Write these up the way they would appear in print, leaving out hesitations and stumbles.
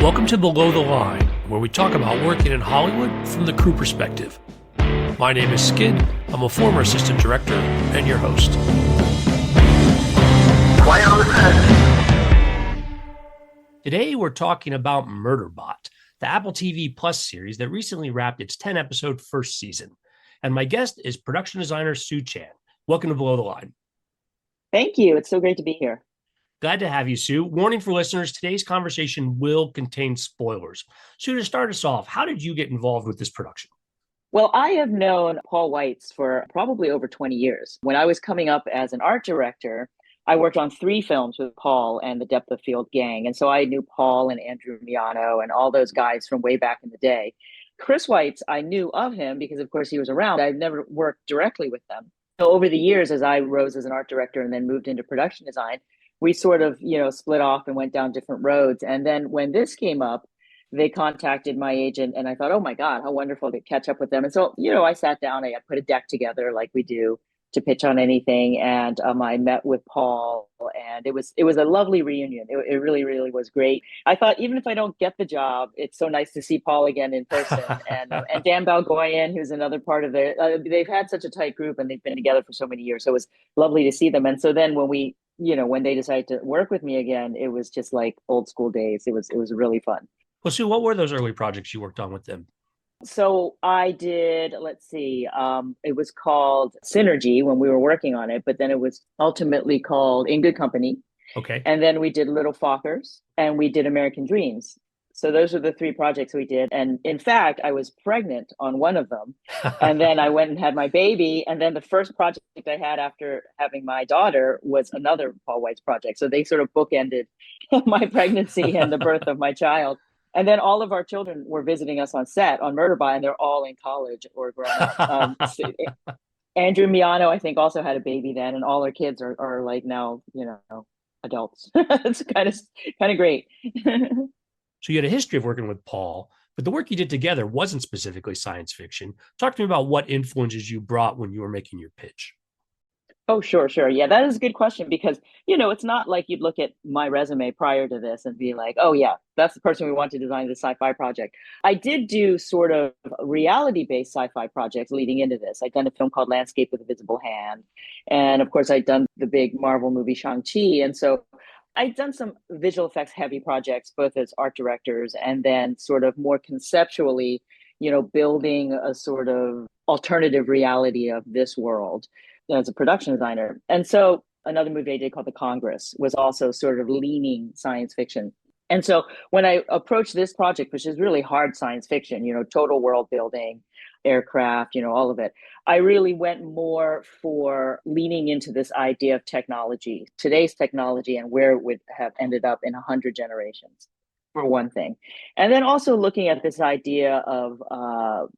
Welcome to Below the Line, where we talk about working in Hollywood from the crew perspective. My name is Skid. I'm a former assistant director and your host. Quiet on the set. Today we're talking about Murderbot, the Apple TV Plus series that recently wrapped its 10-episode first season. And my guest is production designer Sue Chan. Welcome to Below the Line. Thank you. It's so great to be here. Glad to have you, Sue. Warning for listeners, today's conversation will contain spoilers. Sue, to start us off, how did you get involved with this production? Well, I have known Paul Weitz for probably over 20 years. When I was coming up as an art director, I worked on 3 films with Paul and the Depth of Field gang. And so I knew Paul and Andrew Miano and all those guys from way back in the day. Chris Weitz, I knew of him because, of course, he was around. I've never worked directly with them. So over the years, as I rose as an art director and then moved into production design, we sort of, split off and went down different roads. And then when this came up, they contacted my agent and I thought, oh my God, how wonderful to catch up with them. And so, I sat down, I put a deck together like we do to pitch on anything. And I met with Paul and it was a lovely reunion. It really, really was great. I thought, even if I don't get the job, it's so nice to see Paul again in person. And Dan Balgoyan, who's another part of they've had such a tight group and they've been together for so many years. So it was lovely to see them. And so then when they decided to work with me again, it was just like old school days. It was really fun. Well, Sue, what were those early projects you worked on with them? So I did, it was called Synergy when we were working on it, but then it was ultimately called In Good Company. Okay. And then we did Little Fockers and we did American Dreams. So those are the 3 projects we did. And in fact, I was pregnant on one of them. And then I went and had my baby. And then the first project I had after having my daughter was another Paul Weitz project. So they sort of bookended my pregnancy and the birth of my child. And then all of our children were visiting us on set on Murderbot, and they're all in college or grown up. Andrew Miano, I think, also had a baby then, and all our kids are like now, adults. It's kind of great. So you had a history of working with Paul, but the work you did together wasn't specifically science fiction. Talk to me about what influences you brought when you were making your pitch. Oh, sure. Yeah, that is a good question because, it's not like you'd look at my resume prior to this and be like, oh, yeah, that's the person we want to design the sci-fi project. I did do sort of reality-based sci-fi projects leading into this. I'd done a film called Landscape with a Visible Hand. And of course, I'd done the big Marvel movie Shang-Chi. And so I'd done some visual effects heavy projects, both as art directors and then sort of more conceptually, building a sort of alternative reality of this world as a production designer. And so another movie I did called The Congress was also sort of leaning science fiction. And so when I approached this project, which is really hard science fiction, total world building, aircraft, all of it, I really went more for leaning into this idea of technology, today's technology, and where it would have ended up in 100 generations, for one thing. And then also looking at this idea of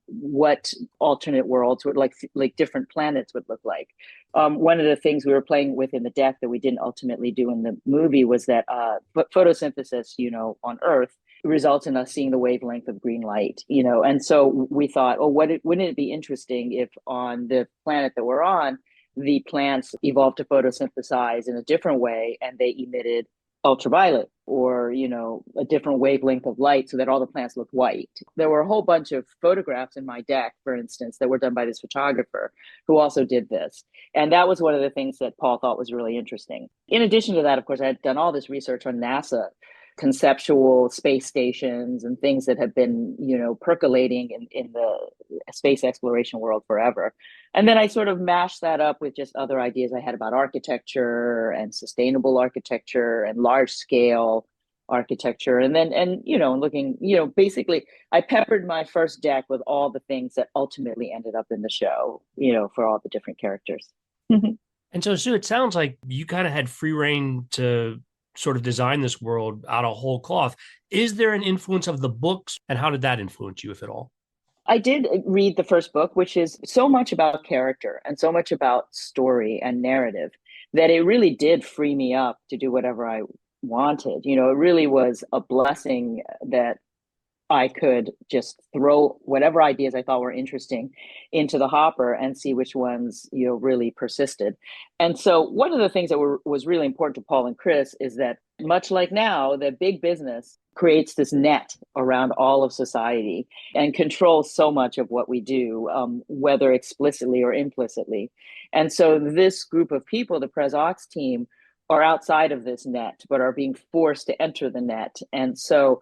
what alternate worlds would like different planets would look like. One of the things we were playing with in the deck that we didn't ultimately do in the movie was that photosynthesis, on Earth results in us seeing the wavelength of green light, and so we thought, oh, wouldn't it be interesting if on the planet that we're on, the plants evolved to photosynthesize in a different way and they emitted ultraviolet or, a different wavelength of light so that all the plants looked white. There were a whole bunch of photographs in my deck, for instance, that were done by this photographer who also did this. And that was one of the things that Paul thought was really interesting. In addition to that, of course, I had done all this research on NASA, conceptual space stations and things that have been, percolating in the space exploration world forever. And then I sort of mashed that up with just other ideas I had about architecture and sustainable architecture and large scale architecture. And then, looking, basically I peppered my first deck with all the things that ultimately ended up in the show, for all the different characters. And so, Sue, it sounds like you kind of had free reign to sort of design this world out of whole cloth. Is there an influence of the books, and how did that influence you, if at all? I did read the first book, which is so much about character and so much about story and narrative that it really did free me up to do whatever I wanted. It really was a blessing that I could just throw whatever ideas I thought were interesting into the hopper and see which ones, really persisted. And so one of the things that was really important to Paul and Chris is that much like now, the big business creates this net around all of society and controls so much of what we do, whether explicitly or implicitly. And so this group of people, the Pres Ox team, are outside of this net, but are being forced to enter the net. And so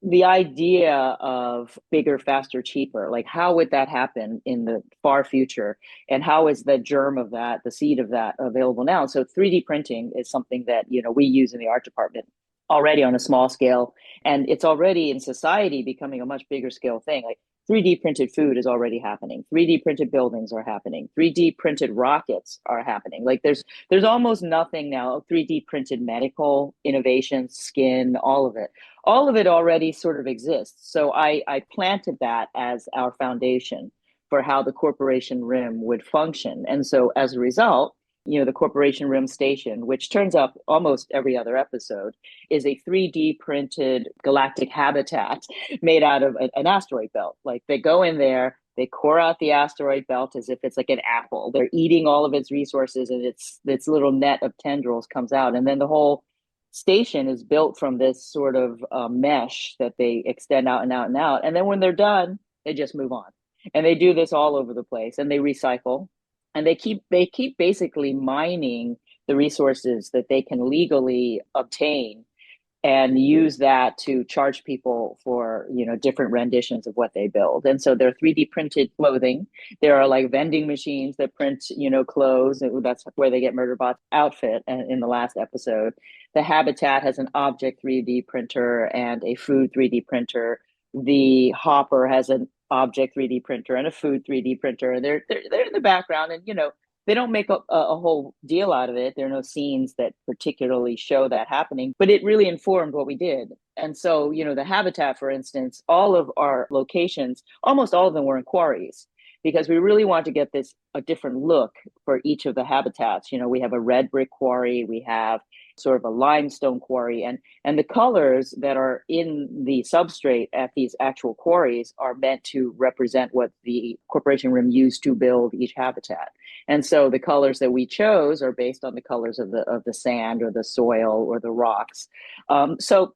the idea of bigger, faster, cheaper, like how would that happen in the far future? And how is the germ of that, the seed of that available now? So 3D printing is something that, we use in the art department already on a small scale. And it's already in society becoming a much bigger scale thing. Like 3D printed food is already happening. 3D printed buildings are happening. 3D printed rockets are happening. Like there's almost nothing now. 3D printed medical innovations, skin, all of it already sort of exists. So I planted that as our foundation for how the corporation rim would function. And so as a result, the corporation rim station, which turns up almost every other episode, is a 3D printed galactic habitat made out of an asteroid belt. Like they go in there, they core out the asteroid belt as if it's like an apple. They're eating all of its resources, and its little net of tendrils comes out. And then the whole station is built from this sort of mesh that they extend out and out and out. And then when they're done, they just move on. And they do this all over the place, and they recycle, and they keep basically mining the resources that they can legally obtain and use that to charge people for different renditions of what they build. And so they're 3D printed clothing. There are like vending machines that print clothes. That's where they get Murderbot's outfit in the last episode. The habitat has an object 3D printer and a food 3D printer. The hopper has an object 3D printer and a food 3D printer. And they're in the background, and they don't make a whole deal out of it. There are no scenes that particularly show that happening, but it really informed what we did. And so, the habitat, for instance, all of our locations, almost all of them were in quarries, because we really want to get a different look for each of the habitats. We have a red brick quarry, we have sort of a limestone quarry, and the colors that are in the substrate at these actual quarries are meant to represent what the corporation rim used to build each habitat. And so the colors that we chose are based on the colors of the sand or the soil or the rocks. So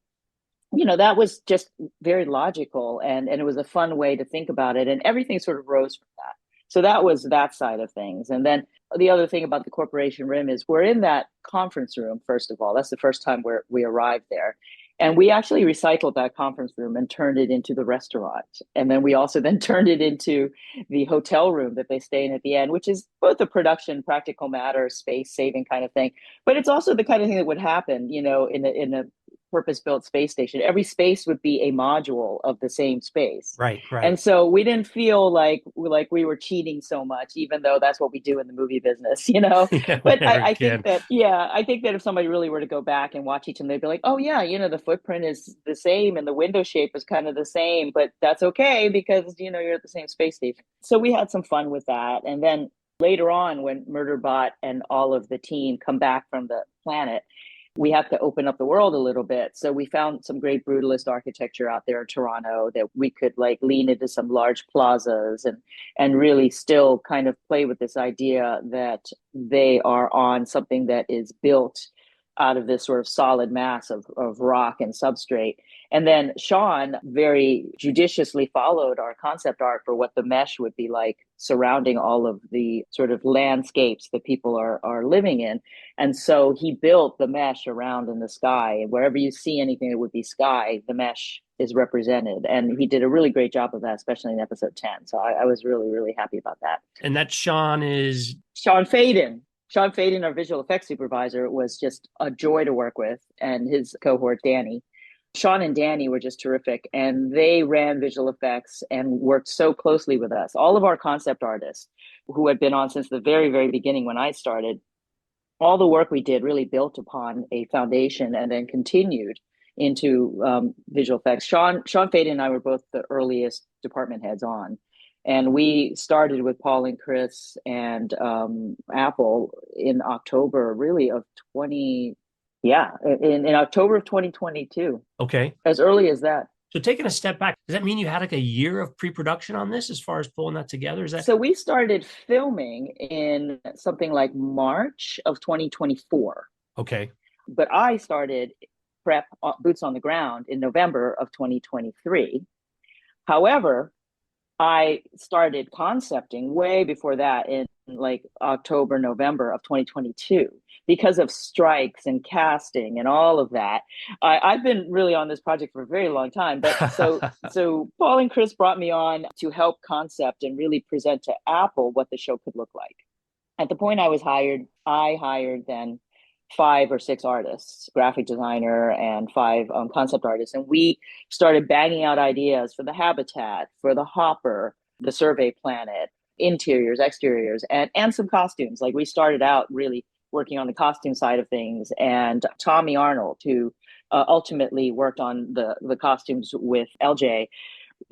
that was just very logical, and it was a fun way to think about it, and everything sort of rose from that. So that was that side of things. And then the other thing about the corporation rim is we're in that conference room, first of all. That's the first time we arrived there. And we actually recycled that conference room and turned it into the restaurant. And then we also then turned it into the hotel room that they stay in at the end, which is both a production, practical matter, space saving kind of thing. But it's also the kind of thing that would happen, in a purpose-built space station. Every space would be a module of the same space. Right, right. And so we didn't feel like we were cheating so much, even though that's what we do in the movie business, Yeah, But I can. think that, I think that if somebody really were to go back and watch each of them, they'd be like, oh yeah, the footprint is the same and the window shape is kind of the same, but that's okay because, you're at the same space station. So we had some fun with that. And then later on, when Murderbot and all of the team come back from the planet, we have to open up the world a little bit. So we found some great brutalist architecture out there in Toronto that we could like lean into some large plazas and really still kind of play with this idea that they are on something that is built out of this sort of solid mass of rock and substrate. And then Sean very judiciously followed our concept art for what the mesh would be like surrounding all of the sort of landscapes that people are living in. And so he built the mesh around in the sky. And wherever you see anything that would be sky, the mesh is represented. And he did a really great job of that, especially in episode 10. So I was really, really happy about that. And that Sean is Sean Faden. Sean Faden, our visual effects supervisor, was just a joy to work with, and his cohort, Danny. Sean and Danny were just terrific, and they ran visual effects and worked so closely with us. All of our concept artists who had been on since the very, very beginning when I started, all the work we did really built upon a foundation and then continued into visual effects. Sean Faden and I were both the earliest department heads on. And we started with Paul and Chris and Apple in October, really, of in October of 2022. okay. As early as that. So taking a step back, does that mean you had like a year of pre-production on this as far as pulling that together? Is that So we started filming in something like March of 2024, okay? but I started prep boots on the ground in November of 2023. However, I started concepting way before that in like October, November of 2022 because of strikes and casting and all of that. I've been really on this project for a very long time, but so Paul and Chris brought me on to help concept and really present to Apple what the show could look like. At the point I hired then 5 or 6 artists, graphic designer and 5 concept artists, and we started banging out ideas for the habitat, for the hopper, the survey planet, interiors, exteriors, and some costumes. Like we started out really working on the costume side of things, and Tommy Arnold, who ultimately worked on the costumes with LJ,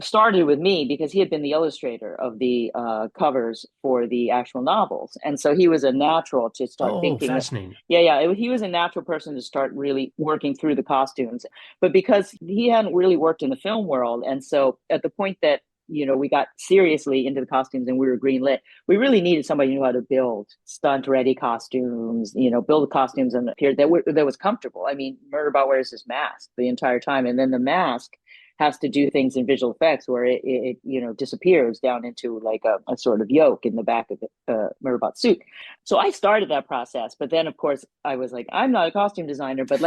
started with me because he had been the illustrator of the covers for the actual novels, and so he was a natural to start Oh, thinking. fascinating. He was a natural person to start really working through the costumes, but because he hadn't really worked in the film world, and so at the point that we got seriously into the costumes and we were greenlit, we really needed somebody who knew how to build stunt ready costumes, build the costumes and appear that was comfortable. I mean, Murderbot wears his mask the entire time, and then the mask has to do things in visual effects where it disappears down into like a sort of yoke in the back of the Murderbot suit. So I started that process, but then of course I was like, I'm not a costume designer, but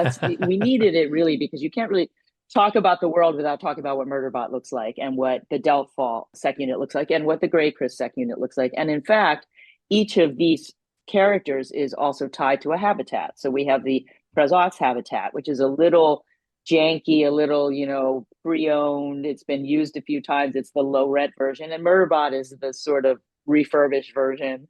we needed it really because you can't really talk about the world without talking about what Murderbot looks like and what the Delph sec unit looks like and what the Grey Chris sec unit looks like. And in fact, each of these characters is also tied to a habitat. So we have the Prezox habitat, which is a little janky, a little, pre-owned. It's been used a few times. It's the low rent version. And Murderbot is the sort of refurbished version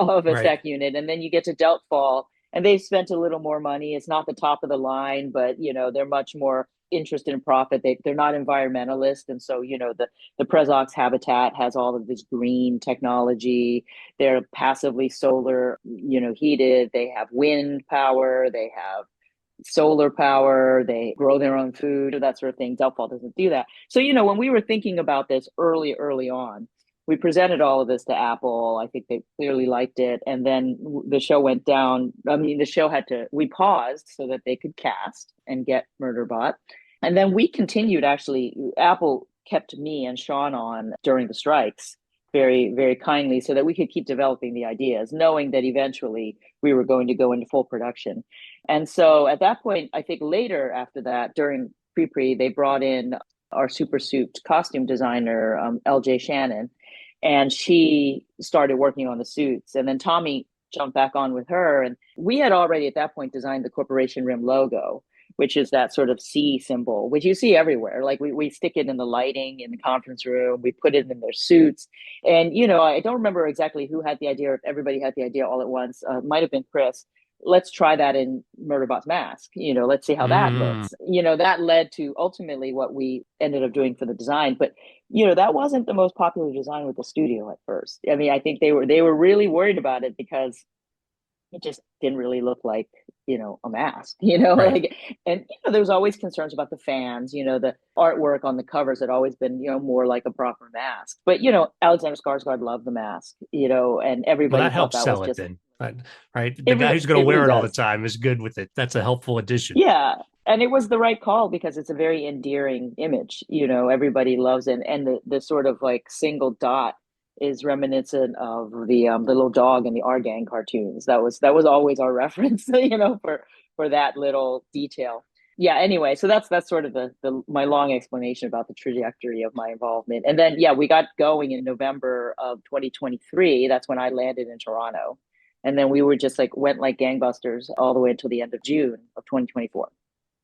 of a Right. sec unit. And then you get to Delph, and they've spent a little more money. It's not the top of the line, but they're much more interested in profit. They're not environmentalists, and so the Prezox habitat has all of this green technology. They're passively solar, heated. They have wind power. They have solar power. They grow their own food, that sort of thing. Delphi doesn't do that. So when we were thinking about this early on, we presented all of this to Apple. I think they clearly liked it. And then the show went down. I mean, we paused so that they could cast and get Murderbot. And then we continued, actually. Apple kept me and Sean on during the strikes very, very kindly so that we could keep developing the ideas, knowing that eventually we were going to go into full production. And so at that point, I think later after that, during pre, they brought in our super suit costume designer, LJ Shannon, and she started working on the suits. And then Tommy jumped back on with her. And we had already at that point designed the Corporation Rim logo, which is that sort of C symbol, which you see everywhere. Like we stick it in the lighting in the conference room, we put it in their suits. And, I don't remember exactly who had the idea or if everybody had the idea all at once. Might have been Chris. Let's try that in Murderbot's mask. Let's see how that Mm. looks. That led to ultimately what we ended up doing for the design. But, that wasn't the most popular design with the studio at first. I mean, I think they were really worried about it because it just didn't really look like a mask, Right. like. And there was always concerns about the fans, the artwork on the covers had always been more like a proper mask. But Alexander Skarsgård loved the mask, and Well, everybody that thought helps that was sell it just then. Right. The guy who's going to it really wear it all the does. time is good with it. That's a helpful addition. Yeah, and it was the right call because it's a very endearing image. Everybody loves it, and the sort of like single dot is reminiscent of the little dog in the R Gang cartoons. That was always our reference, for that little detail. Yeah. Anyway, so that's sort of the my long explanation about the trajectory of my involvement. And then we got going in November of 2023. That's when I landed in Toronto, and then we were just like went like gangbusters all the way until the end of June of 2024.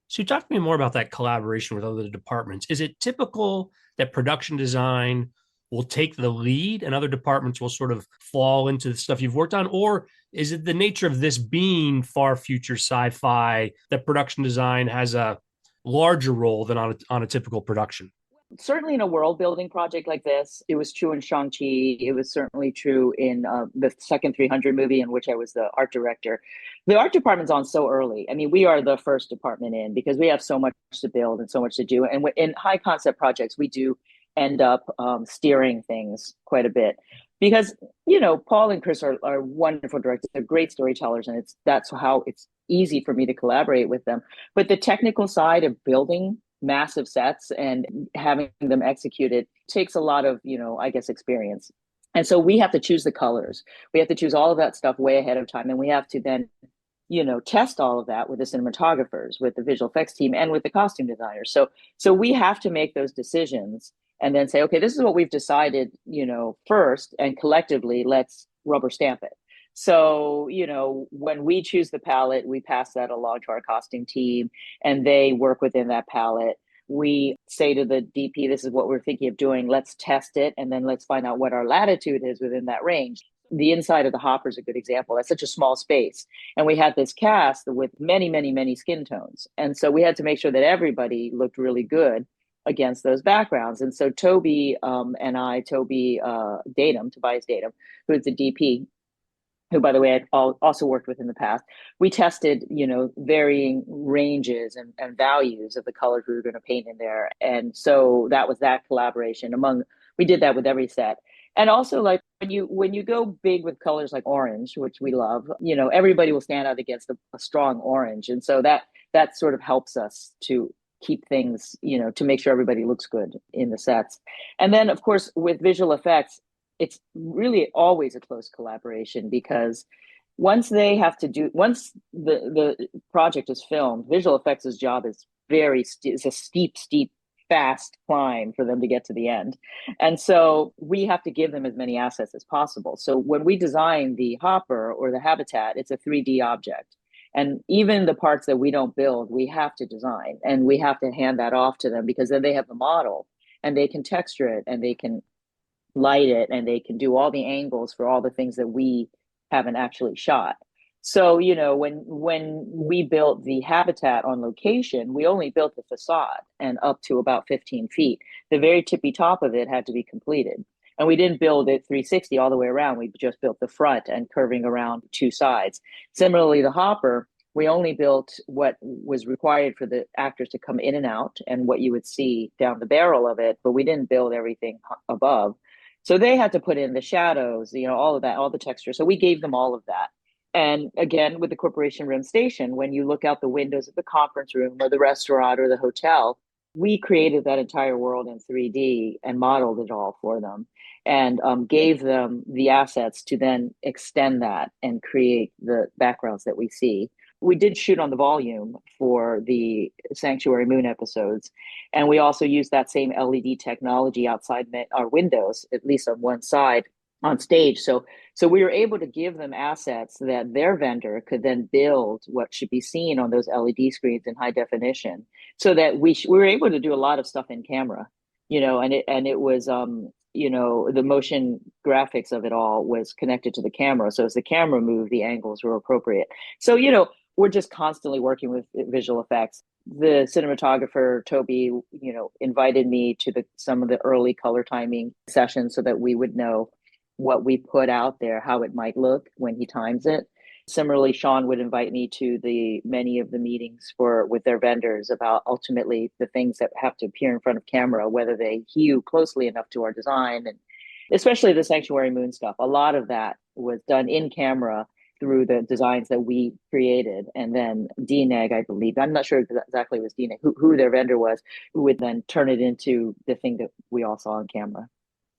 So talk to me more about that collaboration with other departments. Is it typical that production design will take the lead and other departments will sort of fall into the stuff you've worked on? Or is it the nature of this being far future sci-fi that production design has a larger role than on a typical production? Certainly in a world building project like this, it was true in Shang-Chi. It was certainly true in the second 300 movie, in which I was the art director. The art department's on so early. I mean, we are the first department in because we have so much to build and so much to do. And in high concept projects, we do end up steering things quite a bit because, Paul and Chris are wonderful directors. They're great storytellers, and that's how it's easy for me to collaborate with them. But the technical side of building massive sets and having them executed takes a lot of, I guess, experience. And so we have to choose the colors. We have to choose all of that stuff way ahead of time. And we have to then, test all of that with the cinematographers, with the visual effects team, and with the costume designers. So we have to make those decisions and then say, okay, this is what we've decided, first, and collectively, let's rubber stamp it. So, when we choose the palette, we pass that along to our costume team and they work within that palette. We say to the DP, this is what we're thinking of doing. Let's test it. And then let's find out what our latitude is within that range. The inside of the hopper is a good example. That's such a small space. And we had this cast with many, many, many skin tones. And so we had to make sure that everybody looked really good against those backgrounds. And so Toby Tobias Datum, who is the DP, who, by the way, I've also worked with in the past, we tested, varying ranges and values of the colors we were going to paint in there. And so that was that collaboration we did that with every set. And also, like, when you go big with colors like orange, which we love, everybody will stand out against a strong orange. And so that sort of helps us to keep things, to make sure everybody looks good in the sets. And then, of course, with visual effects, it's really always a close collaboration because once the project is filmed, visual effects' job is it's a steep, fast climb for them to get to the end. And so we have to give them as many assets as possible. So when we design the hopper or the habitat, it's a 3D object. And even the parts that we don't build, we have to design, and we have to hand that off to them because then they have the model and they can texture it and they can light it and they can do all the angles for all the things that we haven't actually shot. So, when we built the habitat on location, we only built the facade and up to about 15 feet. The very tippy top of it had to be completed. And we didn't build it 360 all the way around. We just built the front and curving around two sides. Similarly, the hopper, we only built what was required for the actors to come in and out and what you would see down the barrel of it, but we didn't build everything above. So they had to put in the shadows, all of that, all the texture. So we gave them all of that. And again, with the Corporation Rim Station, when you look out the windows of the conference room or the restaurant or the hotel, we created that entire world in 3D and modeled it all for them and gave them the assets to then extend that and create the backgrounds that we see. We did shoot on the volume for the Sanctuary Moon episodes. And we also used that same LED technology outside our windows, at least on one side on stage. So we were able to give them assets that their vendor could then build what should be seen on those LED screens in high definition, so that we were able to do a lot of stuff in camera, and it was, the motion graphics of it all was connected to the camera. So as the camera moved, the angles were appropriate. So, we're just constantly working with visual effects. The cinematographer, Toby, invited me to some of the early color timing sessions so that we would know what we put out there, how it might look when he times it. Similarly, Sean would invite me to many of the meetings with their vendors about ultimately the things that have to appear in front of camera, whether they hew closely enough to our design, and especially the Sanctuary Moon stuff. A lot of that was done in camera through the designs that we created. And then DNEG, I believe, I'm not sure exactly it was DNEG, who their vendor was, who would then turn it into the thing that we all saw on camera.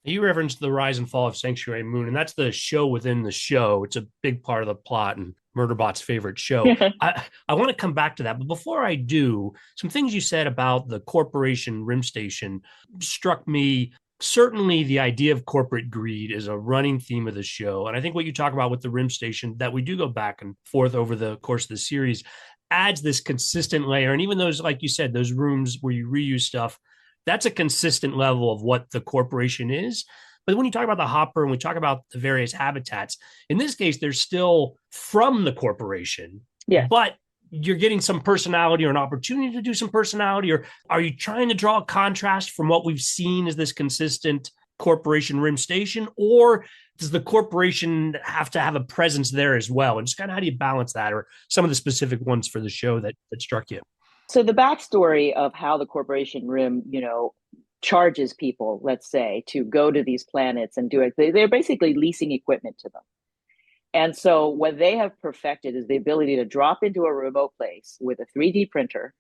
You referenced the rise and fall of Sanctuary Moon, and that's the show within the show. It's a big part of the plot and Murderbot's favorite show. I want to come back to that. But before I do, some things you said about the Corporation Rim Station struck me. Certainly, the idea of corporate greed is a running theme of the show. And I think what you talk about with the Rim Station, that we do go back and forth over the course of the series, adds this consistent layer. And even those, like you said, those rooms where you reuse stuff, that's a consistent level of what the corporation is. But when you talk about the hopper and we talk about the various habitats, in this case, they're still from the corporation, yeah, but you're getting some personality or an opportunity to do some personality? Or are you trying to draw a contrast from what we've seen as this consistent corporation rim station? Or does the corporation have to have a presence there as well? And just kind of how do you balance that, or some of the specific ones for the show that struck you? So the backstory of how the corporation rim, charges people, let's say, to go to these planets and do it, they're basically leasing equipment to them. And so what they have perfected is the ability to drop into a remote place with a 3D printer,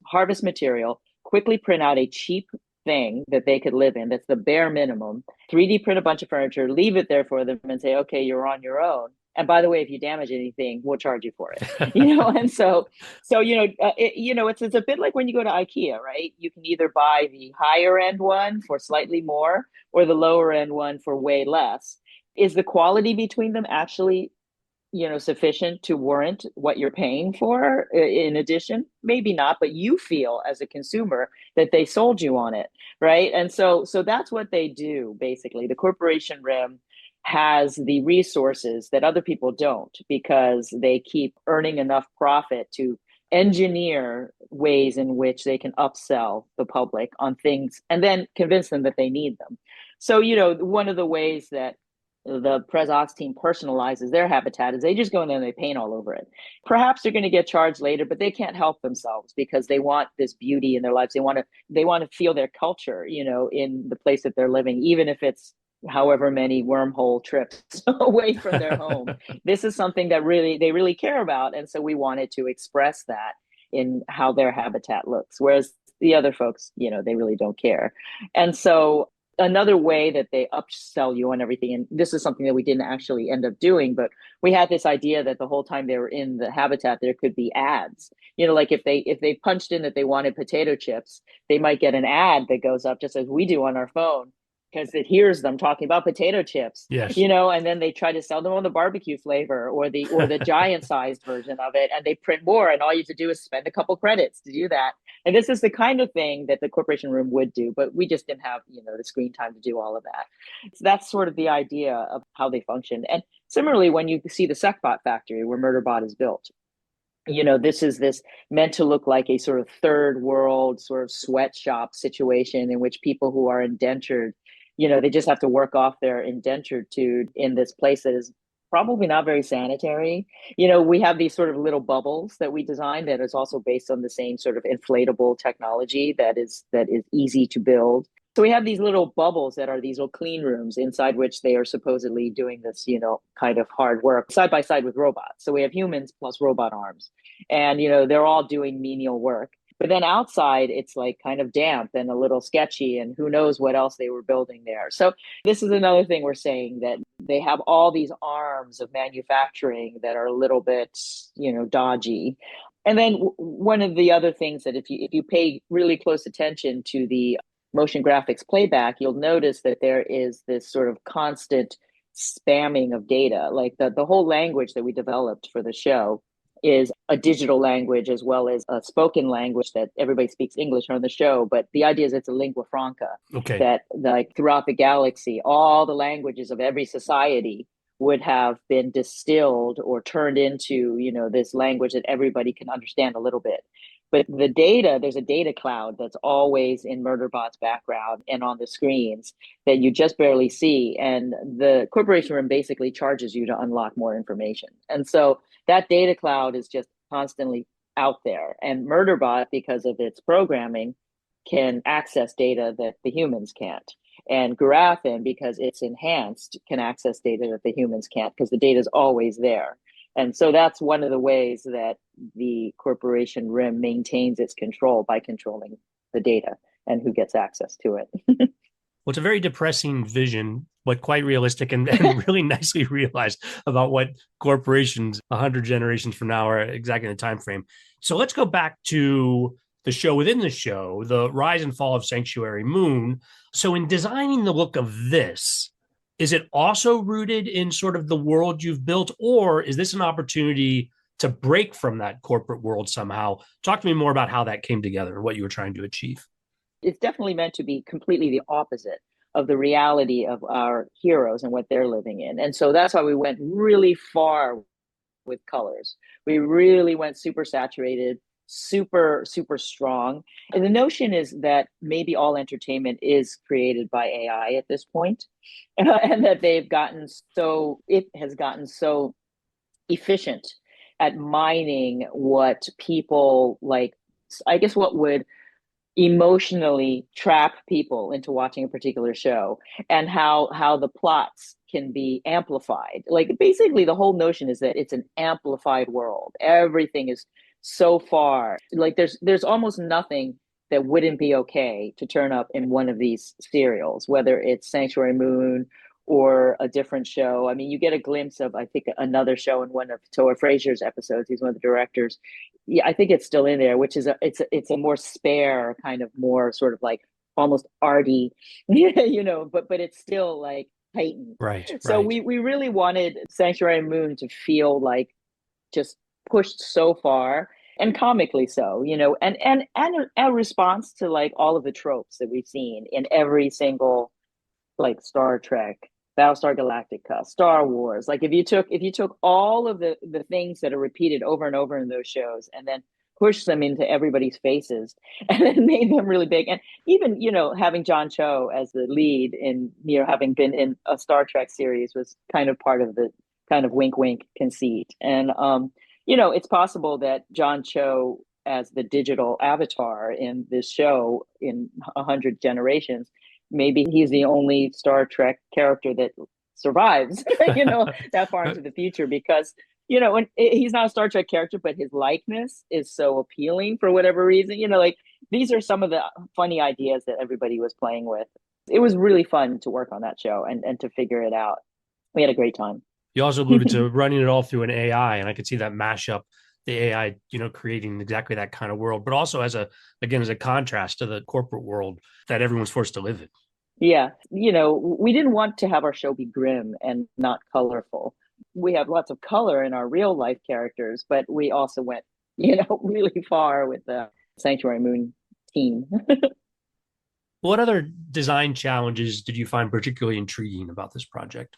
harvest material, quickly print out a cheap thing that they could live in. That's the bare minimum. 3D print a bunch of furniture, leave it there for them and say, okay, you're on your own. And by the way, if you damage anything, we'll charge you for it. And it's a bit like when you go to IKEA, right? You can either buy the higher end one for slightly more or the lower end one for way less. Is the quality between them actually sufficient to warrant what you're paying for in addition? Maybe not, but you feel as a consumer that they sold you on it, right? And so that's what they do. Basically, the corporation rim has the resources that other people don't, because they keep earning enough profit to engineer ways in which they can upsell the public on things and then convince them that they need them. So, one of the ways that the Pres Ox team personalizes their habitat is they just go in there and they paint all over it. Perhaps they're going to get charged later, but they can't help themselves because they want this beauty in their lives. They want to feel their culture, in the place that they're living, even if it's however many wormhole trips away from their home. This is something that they really care about. And so we wanted to express that in how their habitat looks. Whereas the other folks, they really don't care. And so another way that they upsell you on everything, and this is something that we didn't actually end up doing, but we had this idea that the whole time they were in the habitat, there could be ads. Like if they punched in that they wanted potato chips, they might get an ad that goes up just as we do on our phone, because it hears them talking about potato chips, Yes. and then they try to sell them on the barbecue flavor or the giant sized version of it, and they print more, and all you have to do is spend a couple credits to do that. And this is the kind of thing that the corporation room would do, but we just didn't have, the screen time to do all of that. So that's sort of the idea of how they function. And similarly, when you see the SecBot factory where Murderbot is built, this meant to look like a sort of third world sort of sweatshop situation in which people who are indentured, they just have to work off their indentured in this place that is probably not very sanitary. We have these sort of little bubbles that we designed that is also based on the same sort of inflatable technology that is easy to build. So we have these little bubbles that are these little clean rooms inside which they are supposedly doing this, kind of hard work side by side with robots. So we have humans plus robot arms, and, they're all doing menial work. But then outside, it's like kind of damp and a little sketchy, and who knows what else they were building there. So this is another thing we're saying, that they have all these arms of manufacturing that are a little bit, dodgy. And then one of the other things that if you pay really close attention to the motion graphics playback, you'll notice that there is this sort of constant spamming of data. Like the whole language that we developed for the show is a digital language as well as a spoken language that everybody speaks English on the show. But the idea is it's a lingua franca. Okay. That, like, throughout the galaxy, all the languages of every society would have been distilled or turned into, this language that everybody can understand a little bit. But the data, there's a data cloud that's always in Murderbot's background and on the screens that you just barely see. And the corporation room basically charges you to unlock more information. And so that data cloud is just constantly out there. And Murderbot, because of its programming, can access data that the humans can't. And Garafin, because it's enhanced, can access data that the humans can't, because the data is always there. And so that's one of the ways that the corporation rim maintains its control, by controlling the data and who gets access to it. Well, it's a very depressing vision, but quite realistic and really nicely realized about what corporations 100 generations from now are exactly in the time frame. So let's go back to the show within the show, the rise and fall of Sanctuary Moon. So in designing the look of this, is it also rooted in sort of the world you've built, or is this an opportunity to break from that corporate world somehow? Talk to me more about how that came together and what you were trying to achieve. It's definitely meant to be completely the opposite of the reality of our heroes and what they're living in. And so that's why we went really far with colors. We really went super saturated, super, super strong. And the notion is that maybe all entertainment is created by AI at this point, and that it has gotten so efficient at mining what people like, I guess what would emotionally trap people into watching a particular show, and how the plots can be amplified. Like basically the whole notion is that it's an amplified world. Everything is so far like there's almost nothing that wouldn't be okay to turn up in one of these serials, whether it's Sanctuary Moon or a different show. I mean, you get a glimpse of, I think, another show in one of Toa Frazier's episodes. He's one of the directors. Yeah, I think it's still in there, which is it's a more spare kind of, more sort of like almost arty, but it's still like heightened. Right, So right. we really wanted Sanctuary Moon to feel like just pushed so far, and comically so, and a response to like all of the tropes that we've seen in every single, like, Star Trek, Battlestar Galactica, Star Wars. Like if you took all of the things that are repeated over and over in those shows, and then pushed them into everybody's faces, and then made them really big. And even, having John Cho as the lead in, having been in a Star Trek series, was kind of part of the kind of wink wink conceit. And it's possible that John Cho as the digital avatar in this show in 100 generations, maybe he's the only Star Trek character that survives, that far into the future, because, and he's not a Star Trek character, but his likeness is so appealing for whatever reason. Like, these are some of the funny ideas that everybody was playing with. It was really fun to work on that show and to figure it out. We had a great time. You also alluded to running it all through an AI, and I could see that mashup, the AI, creating exactly that kind of world, but also as a contrast to the corporate world that everyone's forced to live in. Yeah, we didn't want to have our show be grim and not colorful. We have lots of color in our real life characters, but we also went, really far with the Sanctuary Moon team. What other design challenges did you find particularly intriguing about this project?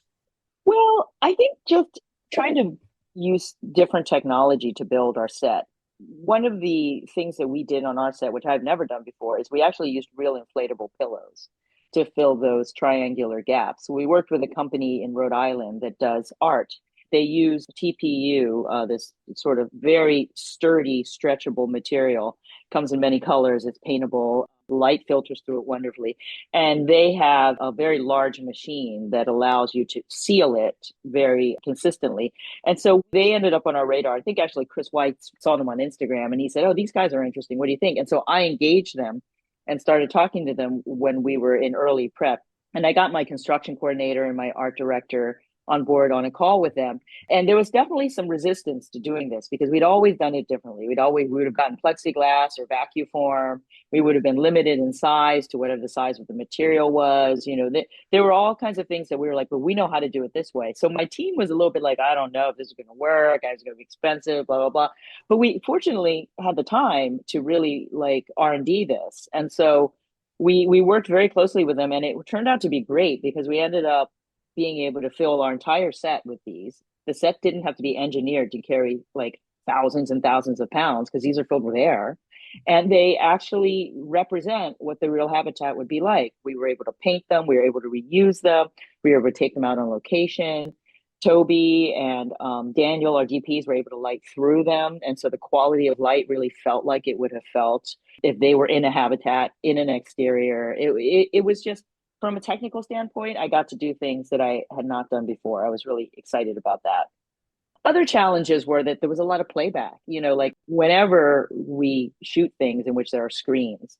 Well, I think just trying to use different technology to build our set. One of the things that we did on our set, which I've never done before, is we actually used real inflatable pillows to fill those triangular gaps. We worked with a company in Rhode Island that does art. They use TPU, this sort of very sturdy, stretchable material. Comes in many colors. It's paintable. Light filters through it wonderfully. And they have a very large machine that allows you to seal it very consistently. And so they ended up on our radar. I think actually Chris White saw them on Instagram, and he said, "Oh, these guys are interesting. What do you think?" And so I engaged them and started talking to them when we were in early prep. And I got my construction coordinator and my art director on board on a call with them. And there was definitely some resistance to doing this, because we'd always done it differently. We would have gotten plexiglass or vacuum form. We would have been limited in size to whatever the size of the material was. There were all kinds of things that we were like, but we know how to do it this way. So my team was a little bit like, I don't know if this is going to work. It's going to be expensive, blah, blah, blah. But we fortunately had the time to really like R&D this. And so we worked very closely with them, and it turned out to be great, because we ended up being able to fill our entire set with these. The set didn't have to be engineered to carry like thousands and thousands of pounds, because these are filled with air. And they actually represent what the real habitat would be like. We were able to paint them. We were able to reuse them. We were able to take them out on location. Toby and Daniel, our DPs, were able to light through them. And so the quality of light really felt like it would have felt if they were in a habitat, in an exterior. It was just, from a technical standpoint, I got to do things that I had not done before. I was really excited about that. Other challenges were that there was a lot of playback. Like whenever we shoot things in which there are screens,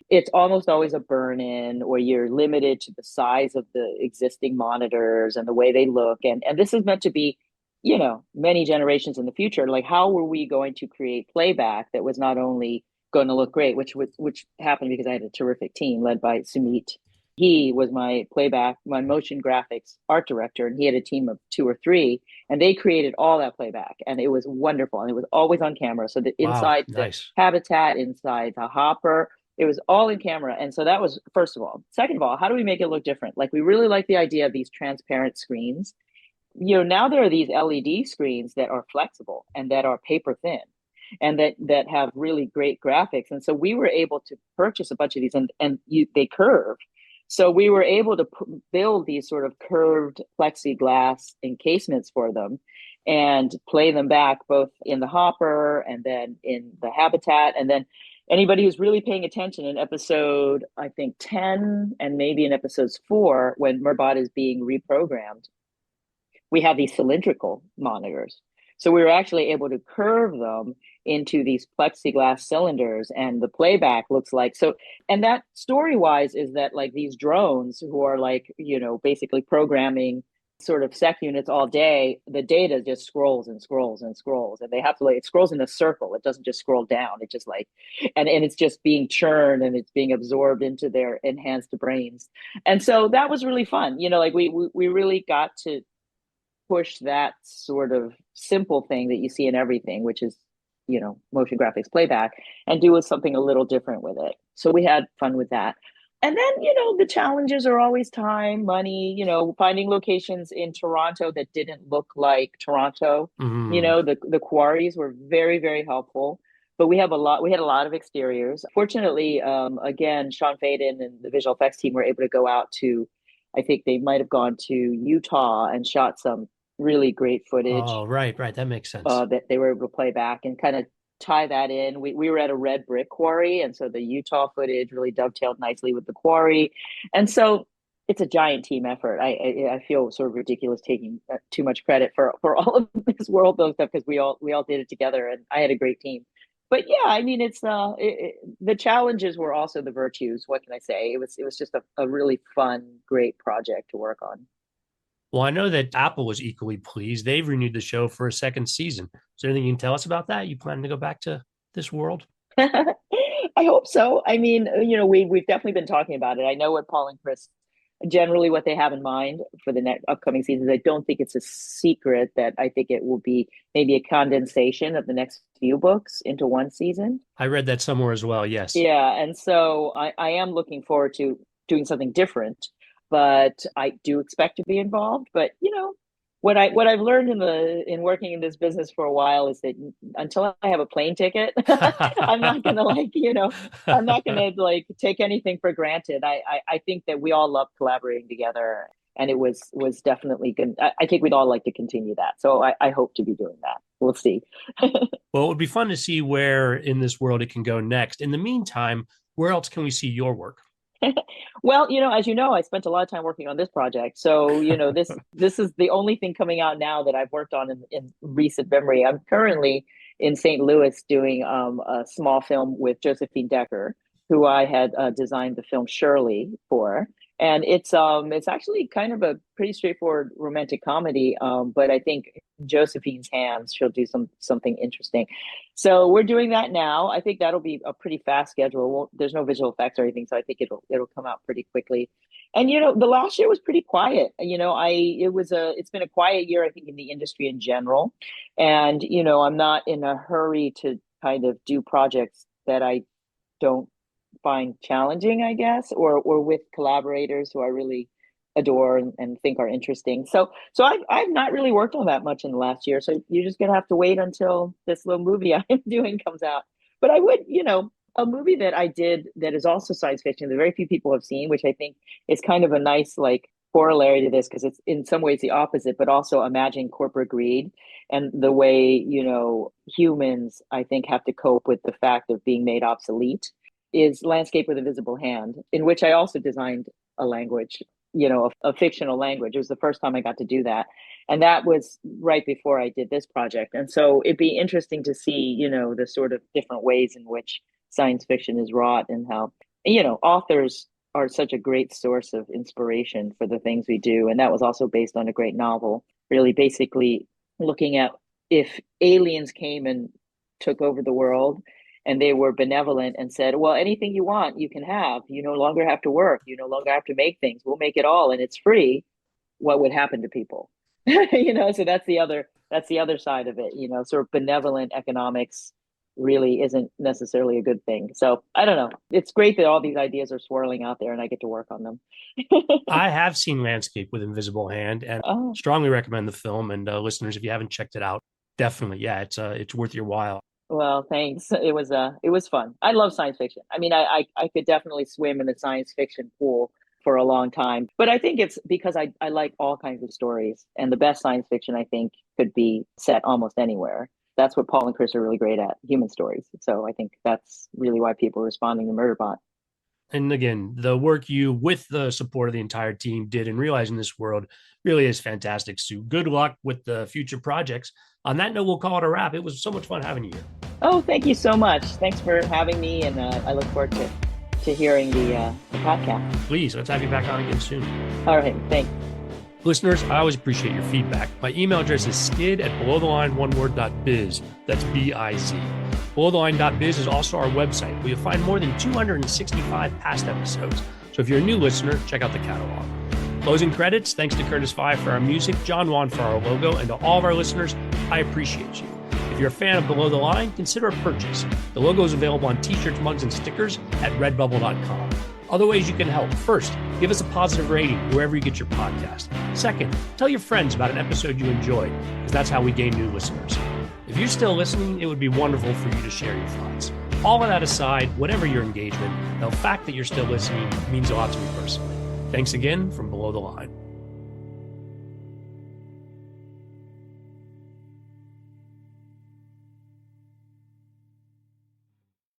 it's almost always a burn in, or you're limited to the size of the existing monitors and the way they look. And this is meant to be, many generations in the future. Like, how were we going to create playback that was not only going to look great, which happened because I had a terrific team led by Sumit. He was my motion graphics art director, and he had a team of 2 or 3, and they created all that playback, and it was wonderful, and it was always on camera. So the Wow, inside the nice. habitat, inside the hopper, it was all in camera. And so that was, first of all. Second of all, how do we make it look different? Like, we really like the idea of these transparent screens. now there are these LED screens that are flexible and that are paper thin and that have really great graphics. And so we were able to purchase a bunch of these, and they curve. So we were able to build these sort of curved plexiglass encasements for them and play them back both in the hopper and then in the habitat. And then anybody who's really paying attention in episode, I think 10 and maybe in episodes 4, when Murderbot is being reprogrammed, we have these cylindrical monitors. So we were actually able to curve them into these plexiglass cylinders, and the playback looks like so. And that story wise is that like these drones who are like, basically programming sort of sec units all day, the data just scrolls and scrolls and scrolls, and they have to it scrolls in a circle. It doesn't just scroll down. It just and it's just being churned and it's being absorbed into their enhanced brains. And so that was really fun. Like we really got to push that sort of simple thing that you see in everything, which is, motion graphics playback, and do something a little different with it. So we had fun with that. And then, the challenges are always time, money, finding locations in Toronto that didn't look like Toronto. Mm. The quarries were very, very helpful. But we had a lot of exteriors. Fortunately, again, Sean Faden and the visual effects team were able to go out to, I think they might have gone to Utah and shot some really great footage Oh, right, right. That makes sense. that they were able to play back and kind of tie that in. We were at a red brick quarry, and so the Utah footage really dovetailed nicely with the quarry. And so it's a giant team effort. I feel sort of ridiculous taking too much credit for all of this world building stuff, because we all did it together, and I had a great team. But yeah, I mean, the challenges were also the virtues. What can I say? It was just a really fun, great project to work on. Well, I know that Apple was equally pleased. They've renewed the show for a second season. Is there anything you can tell us about that? You planning to go back to this world? I hope so. I mean, we've definitely been talking about it. I know what Paul and Chris generally what they have in mind for the next upcoming seasons. I don't think it's a secret that I think it will be maybe a condensation of the next few books into one season. I read that somewhere as well. Yes. Yeah, and so I am looking forward to doing something different, but I do expect to be involved. But what I've learned in working in this business for a while is that until I have a plane ticket, I'm not gonna I'm not gonna like take anything for granted. I think that we all love collaborating together, and it was definitely good. I think we'd all like to continue that. So I hope to be doing that. We'll see. Well, it would be fun to see where in this world it can go next. In the meantime, where else can we see your work? Well, as you know, I spent a lot of time working on this project. So, this is the only thing coming out now that I've worked on in recent memory. I'm currently in St. Louis doing a small film with Josephine Decker, who I had designed the film Shirley for. And it's actually kind of a pretty straightforward romantic comedy, but I think Josephine's hands, she'll do something interesting. So we're doing that now. I think that'll be a pretty fast schedule. There's no visual effects or anything, so I think it'll come out pretty quickly. And the last year was pretty quiet. It's been a quiet year, I think, in the industry in general. And I'm not in a hurry to kind of do projects that I don't find challenging, I guess, or with collaborators who I really adore and think are interesting. So I've not really worked on that much in the last year. So you're just gonna have to wait until this little movie I'm doing comes out. But I would, a movie that I did that is also science fiction that very few people have seen, which I think is kind of a nice like corollary to this, because it's in some ways the opposite, but also imagine corporate greed and the way, humans, I think, have to cope with the fact of being made obsolete, is Landscape with a Visible Hand, in which I also designed a language, a fictional language. It was the first time I got to do that. And that was right before I did this project. And so it'd be interesting to see, the sort of different ways in which science fiction is wrought, and how, authors are such a great source of inspiration for the things we do. And that was also based on a great novel, really basically looking at if aliens came and took over the world and they were benevolent and said, well, anything you want, you can have. You no longer have to work. You no longer have to make things. We'll make it all and it's free. What would happen to people? So that's the other side of it, sort of benevolent economics really isn't necessarily a good thing. So I don't know. It's great that all these ideas are swirling out there and I get to work on them. I have seen Landscape with Invisible Hand and Oh, strongly recommend the film. And listeners, if you haven't checked it out, definitely, yeah, it's worth your while. well, thanks. It was fun. I love science fiction. I mean, I could definitely swim in the science fiction pool for a long time. But I think it's because I like all kinds of stories. And the best science fiction I think could be set almost anywhere. That's what Paul and Chris are really great at, human stories. So I think that's really why people are responding to Murderbot. And again, the work you, with the support of the entire team, did in realizing this world really is fantastic, Sue. Good luck with the future projects. On that note, we'll call it a wrap. It was so much fun having you here. Oh, thank you so much. Thanks for having me. And I look forward to hearing the podcast. Please, let's have you back on again soon. All right. Thanks. Listeners, I always appreciate your feedback. My email address is skid@belowtheline.biz. That's B-I-Z. Belowtheline.biz is also our website, where you'll find more than 265 past episodes. So if you're a new listener, check out the catalog. Closing credits, thanks to Curtis Five for our music, John Wan for our logo, and to all of our listeners, I appreciate you. If you're a fan of Below the Line, consider a purchase. The logo is available on t-shirts, mugs, and stickers at redbubble.com. Other ways you can help. First, give us a positive rating wherever you get your podcast. Second, tell your friends about an episode you enjoyed, because that's how we gain new listeners. If you're still listening, it would be wonderful for you to share your thoughts. All of that aside, whatever your engagement, the fact that you're still listening means a lot to me personally. Thanks again from Below the Line.